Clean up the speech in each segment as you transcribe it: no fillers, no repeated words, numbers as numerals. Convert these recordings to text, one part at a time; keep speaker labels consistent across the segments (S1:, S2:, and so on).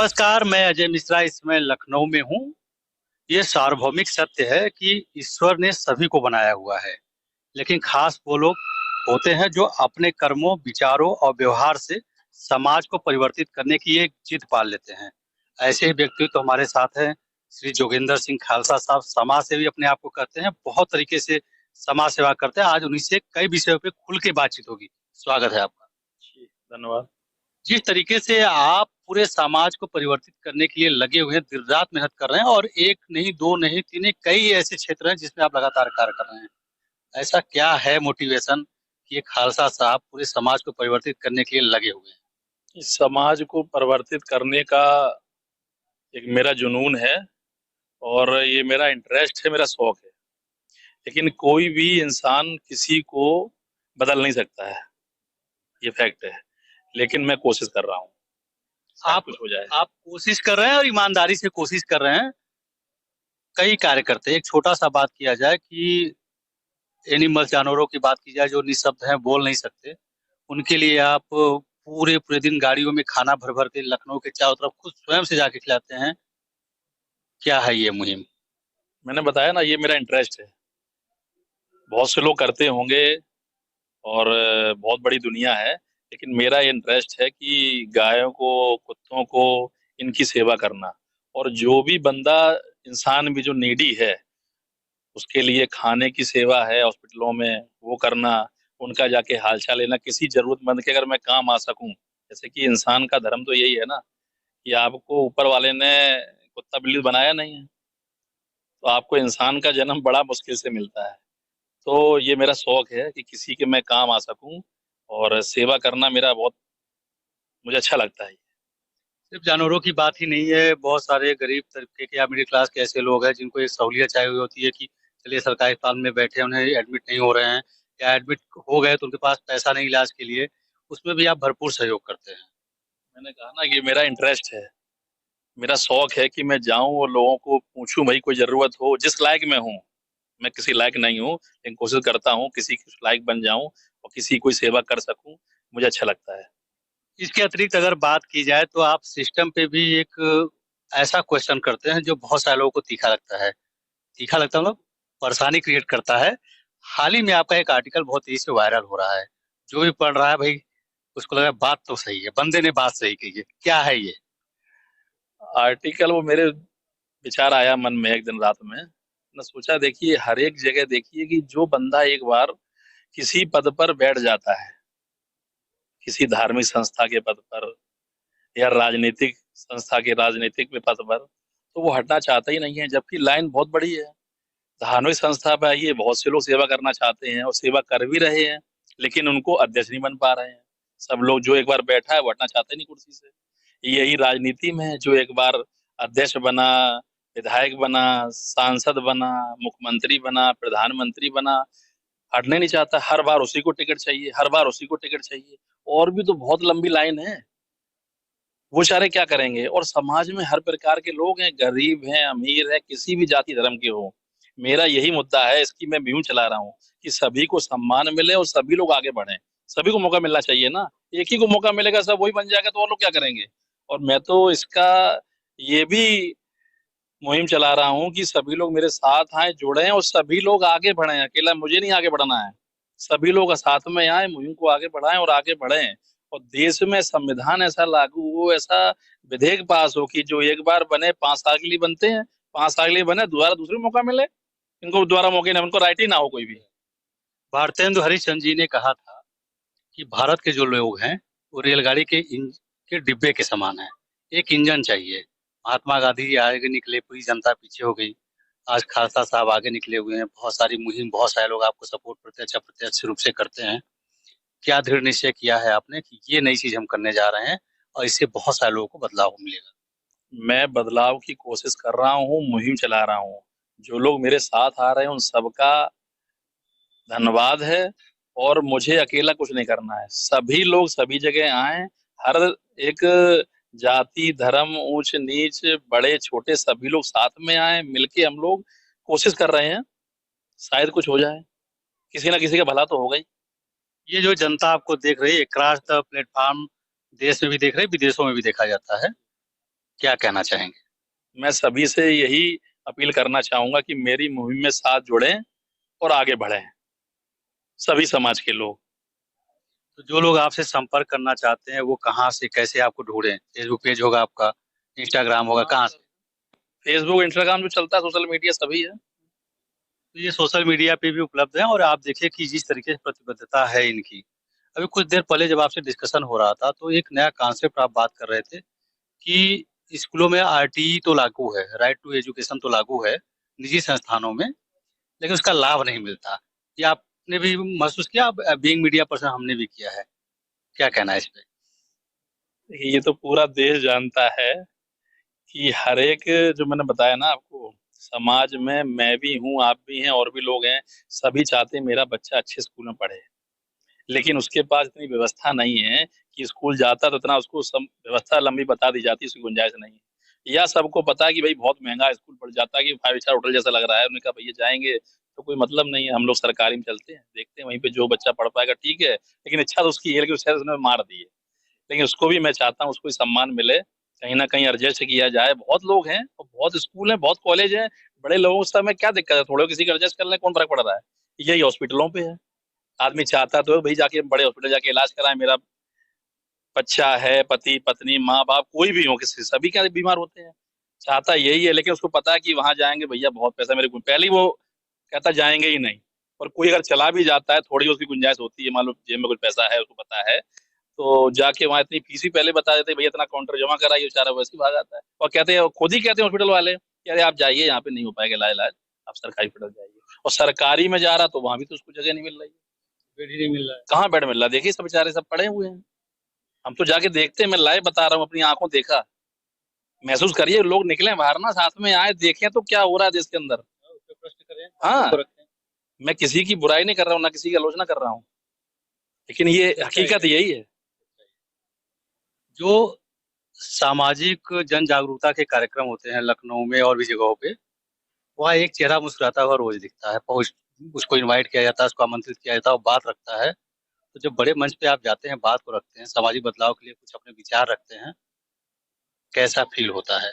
S1: नमस्कार, मैं अजय मिश्रा इस समय लखनऊ में हूँ। ये सार्वभौमिक सत्य है कि ईश्वर ने सभी को बनाया हुआ है, लेकिन खास वो लोग होते हैं जो अपने कर्मों, विचारों और व्यवहार से समाज को परिवर्तित करने की एक जिद पाल लेते हैं। ऐसे ही व्यक्ति तो हमारे साथ हैं। श्री जोगिंदर सिंह खालसा साहब समाज सेवी अपने आप को कहते हैं, बहुत तरीके से समाज सेवा करते हैं। आज उन्हीं से कई विषयों पे खुल के बातचीत होगी। स्वागत है आपका।
S2: जी, धन्यवाद।
S1: जिस तरीके से आप पूरे समाज को परिवर्तित करने के लिए लगे हुए हैं, दिन रात मेहनत कर रहे हैं और एक नहीं, दो नहीं, तीन नहीं, कई ऐसे क्षेत्र हैं जिसमें आप लगातार कार्य कर रहे हैं। ऐसा क्या है मोटिवेशन कि ये खालसा साहब पूरे समाज को परिवर्तित करने के लिए लगे हुए हैं?
S2: इस समाज को परिवर्तित करने का एक मेरा जुनून है और ये मेरा इंटरेस्ट है, मेरा शौक है। लेकिन कोई भी इंसान किसी को बदल नहीं सकता है, ये फैक्ट है। लेकिन मैं कोशिश कर रहा हूँ, शायद
S1: आप
S2: कुछ हो जाए।
S1: आप कोशिश कर रहे हैं और ईमानदारी से कोशिश कर रहे हैं। कई कार्य करते हैं। एक छोटा सा बात किया जाए कि एनिमल जानवरों की बात की जाए जो निःशब्द हैं, बोल नहीं सकते, उनके लिए आप पूरे पूरे दिन गाड़ियों में खाना भर भर के लखनऊ के चारों तरफ खुद स्वयं से जाके खिलाते हैं। क्या है ये मुहिम?
S2: मैंने बताया ना, ये मेरा इंटरेस्ट है। बहुत से लोग करते होंगे और बहुत बड़ी दुनिया है, लेकिन मेरा इंटरेस्ट है कि गायों को, कुत्तों को, इनकी सेवा करना। और जो भी बंदा, इंसान भी जो नीडी है, उसके लिए खाने की सेवा है हॉस्पिटलों में, वो करना, उनका जाके हालचाल लेना, किसी जरूरतमंद के अगर मैं काम आ सकूं। जैसे कि इंसान का धर्म तो यही है ना, कि आपको ऊपर वाले ने कुत्ता बिल्ली बनाया नहीं है, तो आपको इंसान का जन्म बड़ा मुश्किल से मिलता है। तो ये मेरा शौक है कि किसी के मैं काम आ सकूं, और सेवा करना मेरा बहुत, मुझे अच्छा लगता है।
S1: सिर्फ जानवरों की बात ही नहीं है, बहुत सारे गरीब तबके के या मिडिल क्लास के ऐसे लोग हैं जिनको एक सहूलियत चाहिए हुई होती है कि चलिए सरकारी अस्पताल में बैठे हैं, उन्हें एडमिट नहीं हो रहे हैं या एडमिट हो गए तो उनके पास पैसा नहीं इलाज के लिए, उसमें भी आप भरपूर सहयोग करते हैं।
S2: मैंने कहा ना कि मेरा इंटरेस्ट है, मेरा शौक है कि मैं जाऊं और लोगों को पूछूं, भाई कोई जरूरत हो, जिस लायक मैं हूँ। मैं किसी लायक नहीं हूँ, लेकिन कोशिश करता हूँ किसी के लायक बन जाऊं और किसी कोई सेवा कर सकूं। मुझे अच्छा लगता है।
S1: इसके अतिरिक्त अगर बात की जाए तो आप सिस्टम पे भी एक ऐसा क्वेश्चन करते हैं जो बहुत सारे लोगों को तीखा लगता है। तीखा लगता है मतलब परेशानी क्रिएट करता है। हाल ही में आपका एक आर्टिकल बहुत तेजी से वायरल हो रहा है। जो भी पढ़ रहा है भाई, उसको लगा बात तो सही है, बंदे ने बात सही कही है। क्या है ये?
S2: आर्टिकल, वो मेरे विचार आया मन में एक दिन रात में। मैं सोचा, देखिए हर एक जगह देखिए कि जो बंदा एक बार किसी पद पर बैठ जाता है, किसी धार्मिक संस्था के पद पर या राजनीतिक संस्था के राजनीतिक में पद पर, तो वो हटना चाहता ही नहीं है, जबकि लाइन बहुत बड़ी है। धार्मिक संस्था पे आइए, बहुत से लोग सेवा करना चाहते हैं और सेवा कर भी रहे हैं, लेकिन उनको अध्यक्ष नहीं बन पा रहे हैं। सब लोग, जो एक बार बैठा है वो हटना चाहते नहीं कुर्सी से। यही राजनीति में है, जो एक बार अध्यक्ष बना, विधायक बना, सांसद बना, मुख्यमंत्री बना, प्रधानमंत्री बना, हटने नहीं चाहता। हर बार उसी को टिकट चाहिए, हर बार उसी को टिकट चाहिए। और भी तो बहुत लंबी लाइन है, वो सारे क्या करेंगे। और समाज में हर प्रकार के लोग हैं, गरीब हैं, अमीर है, किसी भी जाति धर्म के हो। मेरा यही मुद्दा है, इसकी मैं म्यून चला रहा हूँ कि सभी को सम्मान मिले और सभी लोग आगे बढ़े। सभी को मौका मिलना चाहिए ना। एक ही को मौका मिलेगा, सब वही बन जाएगा, तो और लोग क्या करेंगे। और मैं तो इसका ये भी मुहिम चला रहा हूँ कि सभी लोग मेरे साथ आए, जुड़े हैं और सभी लोग आगे बढ़े। अकेला मुझे नहीं आगे बढ़ना है, सभी लोग साथ में आए, मुहिम को आगे बढ़ाएं और आगे बढ़े। और देश में संविधान ऐसा लागू हो, ऐसा विधेयक पास हो कि जो एक बार बने 5 साल के लिए बनते हैं, 5 साल के लिए बने, दोबारा दूसरे मौका मिले। इनको दोबारा मौके ना, उनको राइट ही ना हो कोई भी।
S1: भारतेंदु हरिश्चंद्र जी ने कहा था कि भारत के जो लोग हैं वो रेलगाड़ी के डिब्बे के समान है। एक इंजन चाहिए। महात्मा गांधी जी आगे निकले, पूरी जनता पीछे हो गई। आज खालसा साहब आगे निकले हुए हैं। बहुत सारी मुहिम, बहुत सारे लोग आपको सपोर्ट प्रत्यक्ष अप्रत्यक्ष रूप से करते हैं। क्या दृढ़ निश्चय किया है आपने कि ये नई चीज हम करने जा रहे हैं और इससे बहुत सारे लोगों को बदलाव मिलेगा?
S2: मैं बदलाव की कोशिश कर रहा हूँ, मुहिम चला रहा हूँ। जो लोग मेरे साथ आ रहे हैं उन सबका धन्यवाद है। और मुझे अकेला कुछ नहीं करना है, सभी लोग सभी जगह आए। हर एक जाति, धर्म, ऊंच नीच, बड़े छोटे, सभी लोग साथ में आए, मिलके हम लोग कोशिश कर रहे हैं, शायद कुछ हो जाए, किसी ना किसी का भला तो होगा ही।
S1: ये जो जनता आपको देख रही है क्रॉस द प्लेटफॉर्म, देश में भी देख रही है, विदेशों में भी देखा जाता है। क्या कहना चाहेंगे?
S2: मैं सभी से यही अपील करना चाहूंगा कि मेरी मुहिम में साथ जुड़ें और आगे बढ़ें, सभी समाज के लोग।
S1: तो जो लोग आपसे संपर्क करना चाहते हैं वो कहाँ से कैसे आपको ढूंढें? फेसबुक पेज होगा आपका, इंस्टाग्राम होगा, कहाँ से?
S2: फेसबुक इंस्टाग्राम जो चलता है, सोशल मीडिया सभी है।
S1: तो ये सोशल मीडिया पे भी उपलब्ध है और आप देखिए कि जिस तरीके से प्रतिबद्धता है इनकी। अभी कुछ देर पहले जब आपसे डिस्कशन हो रहा था तो एक नया कॉन्सेप्ट आप बात कर रहे थे कि स्कूलों में आरटीई तो लागू है, राइट टू एजुकेशन तो लागू है निजी संस्थानों में, लेकिन उसका लाभ नहीं मिलता। ये आपने भी महसूस किया? बीइंग मीडिया पर्सन हमने भी किया है। क्या कहना है इस पे?
S2: ये तो पूरा देश जानता है कि हर एक, जो मैंने बताया ना आपको, समाज में मैं भी हूँ, आप भी हैं, और भी लोग हैं, सभी चाहते हैं मेरा बच्चा अच्छे स्कूल में पढ़े। लेकिन उसके पास इतनी व्यवस्था नहीं है कि स्कूल जाता तो इतना उसको व्यवस्था लंबी बता दी जाती है, उसकी गुंजाइश नहीं है। या सबको पता है कि भाई बहुत महंगा स्कूल पड़ जाता है, कि 5 स्टार होटल जैसा लग रहा है, उन्होंने कहा भैया जाएंगे तो कोई मतलब नहीं है, हम लोग सरकारी में चलते हैं, देखते हैं वहीं पे जो बच्चा पढ़ पाएगा ठीक है। लेकिन इच्छा तो उसकी है, लेकिन उस शहर उसने मार दी है। लेकिन उसको भी मैं चाहता हूँ उसको भी सम्मान मिले, कहीं ना कहीं एडजस्ट किया जाए। बहुत लोग हैं और बहुत स्कूल हैं, बहुत कॉलेज हैं, बड़े लोगों से में क्या दिक्कत है, थोड़े किसी का एडजस्ट कर लें, कौन फर्क पड़ रहा है। यही हॉस्पिटलों पे है, आदमी चाहता तो है भाई जाके बड़े हॉस्पिटल जाके इलाज कराए, मेरा बच्चा है, पति पत्नी माँ बाप कोई भी हो, किसी सभी क्या बीमार होते हैं, चाहता यही है। लेकिन उसको पता है कि वहां जाएंगे भैया बहुत पैसा मेरे को, पहले ही वो कहता जाएंगे ही नहीं। और कोई अगर चला भी जाता है, थोड़ी उसकी गुंजाइश होती है, मान लो जेब में कुछ पैसा है, उसको पता है, तो जाके वहां इतनी फीस भी पहले बता देते हैं, भैया इतना काउंटर जमा कराइए, बेचारा वैसे ही भाग आता है। और कहते हैं, खुद ही कहते हैं हॉस्पिटल वाले कि अरे आप जाइए, यहाँ पे नहीं हो पाएगा इलाज, आप सरकारी हॉस्पिटल जाइए। और सरकारी में जा रहा तो वहां भी तो उसको जगह नहीं मिल रही है,
S1: बेड ही नहीं मिल रहा है।
S2: कहाँ बेड मिल रहा है, देखिए सब बेचारे सब पड़े हुए हैं। हम तो जाके देखते हैं, मैं लाइव बता रहा हूँ, अपनी आंखों देखा। महसूस करिए, लोग निकले बाहर ना, साथ में आए, देखें तो क्या हो रहा है देश के अंदर।
S1: उस पे प्रश्न करें,
S2: हाँ,
S1: बातों को रखें।
S2: मैं किसी की बुराई नहीं कर रहा हूँ, ना किसी की आलोचना कर रहा हूँ, लेकिन ये
S1: सच्चाई
S2: हकीकत
S1: है।
S2: यही है।
S1: जो सामाजिक जन जागरूकता के कार्यक्रम होते हैं लखनऊ में और भी जगहों पे, वहाँ एक चेहरा मुस्कुराता हुआ रोज दिखता है। पहुंच उसको इनवाइट किया जाता है, उसको आमंत्रित किया जाता है, वो बात रखता है। तो जब बड़े मंच पे आप जाते हैं, बात को रखते हैं, सामाजिक बदलाव के लिए कुछ अपने विचार रखते हैं, कैसा फील होता है?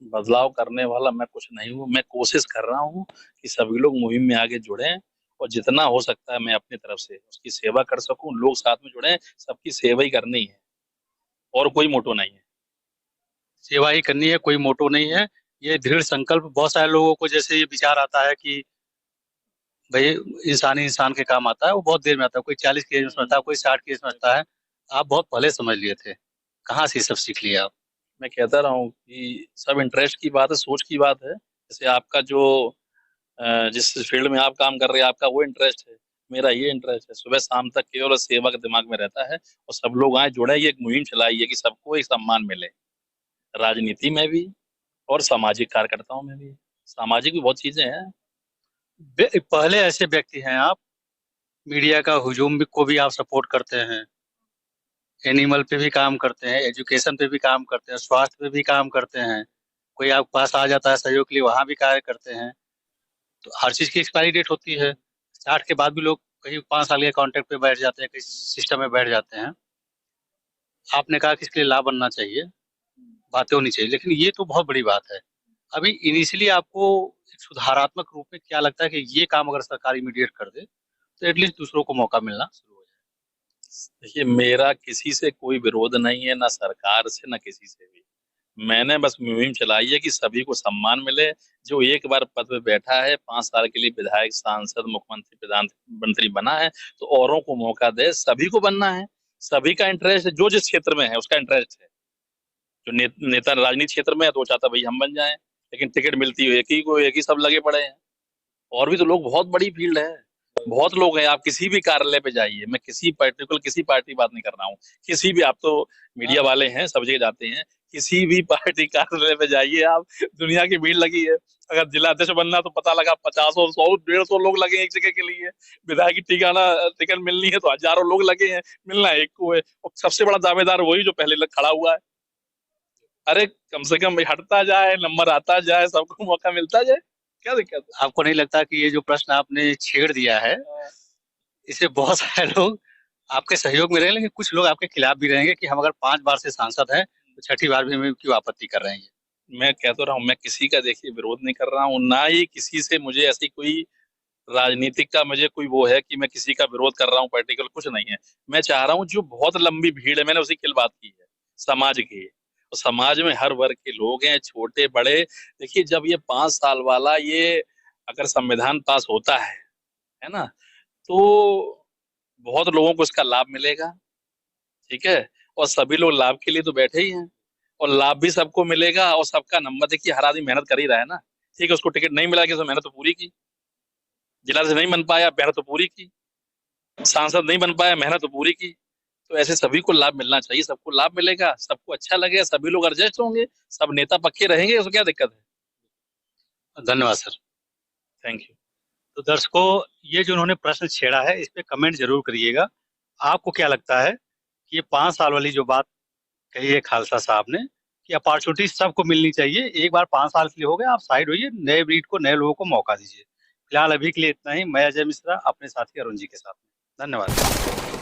S2: बदलाव करने वाला मैं कुछ नहीं हूँ, मैं कोशिश कर रहा हूँ कि सभी लोग मुहिम में आगे जुड़ें, और जितना हो सकता है मैं अपनी तरफ से उसकी सेवा कर सकूं, लोग साथ में जुड़ें, सबकी सेवा ही करनी है, और कोई मोटो नहीं है।
S1: सेवा ही करनी है, कोई मोटो नहीं है। ये दृढ़ संकल्प बहुत सारे लोगों को, जैसे ये विचार आता है कि भाई इंसान ही इंसान के काम आता है, वो बहुत देर में आता है। कोई 40 की एज में समझता है, कोई 60 की एज में समझता है। आप बहुत पहले समझ लिए थे। कहाँ से ये सब सीख लिया आप?
S2: मैं कहता रहा हूँ कि सब इंटरेस्ट की बात है, सोच की बात है। जैसे आपका जो जिस फील्ड में आप काम कर रहे हैं, आपका वो इंटरेस्ट है, मेरा ये इंटरेस्ट है, सुबह शाम तक केवल सेवा का दिमाग में रहता है। और सब लोग आए, जुड़े, ये एक मुहिम चलाई है कि सबको एक सम्मान मिले, राजनीति में भी और सामाजिक कार्यकर्ताओं में भी। सामाजिक भी बहुत चीजें हैं।
S1: पहले ऐसे व्यक्ति हैं आप, मीडिया का हुजूम भी को भी आप सपोर्ट करते हैं, एनिमल पे भी काम करते हैं, एजुकेशन पे भी काम करते हैं, स्वास्थ्य पे भी काम करते हैं। कोई आपके पास आ जाता है सहयोग के लिए, वहां भी कार्य करते हैं। तो हर चीज की एक्सपायरी डेट होती है। 60 के बाद भी लोग कहीं 5 साल के कॉन्ट्रैक्ट पे बैठ जाते हैं, कहीं सिस्टम में बैठ जाते हैं। आपने कहा कि इसके लिए लाभ बनना चाहिए, बातें होनी चाहिए, लेकिन ये तो बहुत बड़ी बात है। अभी इनिशियली आपको एक सुधारात्मक रूप में क्या लगता है कि ये काम अगर सरकार इमीडिएट कर दे तो एटलीस्ट दूसरों को मौका मिलना शुरू हो
S2: देखिए, मेरा किसी से कोई विरोध नहीं है, ना सरकार से ना किसी से भी। मैंने बस मुहिम चलाई है कि सभी को सम्मान मिले। जो एक बार पद पे बैठा है, 5 साल के लिए विधायक, सांसद, मुख्यमंत्री, प्रधानमंत्री बना है, तो औरों को मौका दे, सभी को बनना है। सभी का इंटरेस्ट है, जो जिस क्षेत्र में है उसका इंटरेस्ट है। जो नेता राजनीति क्षेत्र में है तो वो चाहता भाई हम बन जाएं, लेकिन टिकट मिलती है एक ही को, एक ही सब लगे पड़े हैं। और भी तो लोग, बहुत बड़ी फील्ड है, बहुत लोग हैं। आप किसी भी कार्यालय पे जाइए, मैं किसी पर्टिकुलर किसी पार्टी की बात नहीं कर रहा हूँ, किसी भी, आप तो मीडिया वाले हैं, सब जगह जाते हैं, किसी भी पार्टी कार्यालय पे जाइए आप, दुनिया की भीड़ लगी है। अगर जिला अध्यक्ष बनना तो पता लगा 50, 100, 150 लोग लगे हैं एक जगह के लिए। विधायक की टिकाना टिकट मिलनी है तो हजारों लोग लगे हैं, मिलना एक को है, और सबसे बड़ा दावेदार वही जो पहले खड़ा हुआ है। अरे कम से कम हटता जाए, नंबर आता जाए, सबको मौका मिलता जाए, क्या दिक्कत
S1: जाए। आपको नहीं लगता कि ये जो प्रश्न आपने छेड़ दिया है,
S2: है।
S1: इससे बहुत सारे लोग आपके सहयोग में रहेंगे, लेकिन कुछ लोग आपके खिलाफ भी रहेंगे कि हम अगर 5 बार से सांसद हैं तो तो छठी बार भी हमें क्यों आपत्ति कर रहे हैं ये?
S2: मैं कह तो रहा हूँ, मैं किसी का देखिए विरोध नहीं कर रहा हूँ, ना ही किसी से मुझे ऐसी कोई राजनीतिक का मुझे कोई वो है कि मैं किसी का विरोध कर रहा हूँ, पर्टिकुलर कुछ नहीं है। मैं चाह रहा हूँ जो बहुत लंबी भीड़ है, मैंने उसी की बात की है, समाज की। और समाज में हर वर्ग के लोग हैं, छोटे बड़े। देखिए जब ये 5 साल वाला ये अगर संविधान पास होता है ना, तो बहुत लोगों को इसका लाभ मिलेगा। ठीक है। और सभी लोग लाभ के लिए तो बैठे ही हैं, और लाभ भी सबको मिलेगा। और सबका नंबर देखिए, हर आदमी मेहनत कर ही रहा है ना। ठीक है, उसको टिकट नहीं मिला कि उसने मेहनत तो पूरी की, जिला से नहीं बन पाया मेहनत तो पूरी की, सांसद नहीं बन पाया मेहनत तो पूरी की। तो ऐसे सभी को लाभ मिलना चाहिए, सबको लाभ मिलेगा, सबको अच्छा लगेगा, सभी लोग एडजस्ट होंगे, सब नेता पक्के रहेंगे, उसको क्या दिक्कत है।
S1: धन्यवाद सर।
S2: Thank you.
S1: तो दर्शकों, ये जो उन्होंने प्रश्न छेड़ा है इस पे कमेंट जरूर करिएगा। आपको क्या लगता है कि ये 5 साल वाली जो बात कही है खालसा साहब ने कि अपॉर्चुनिटी सबको मिलनी चाहिए, एक बार 5 साल के लिए हो गया, आप साइड होइए, नए ब्रीड को, नए लोगों को मौका दीजिए। फिलहाल अभी के लिए इतना ही। मैं अजय मिश्रा अपने साथी अरुण जी के साथ। धन्यवाद।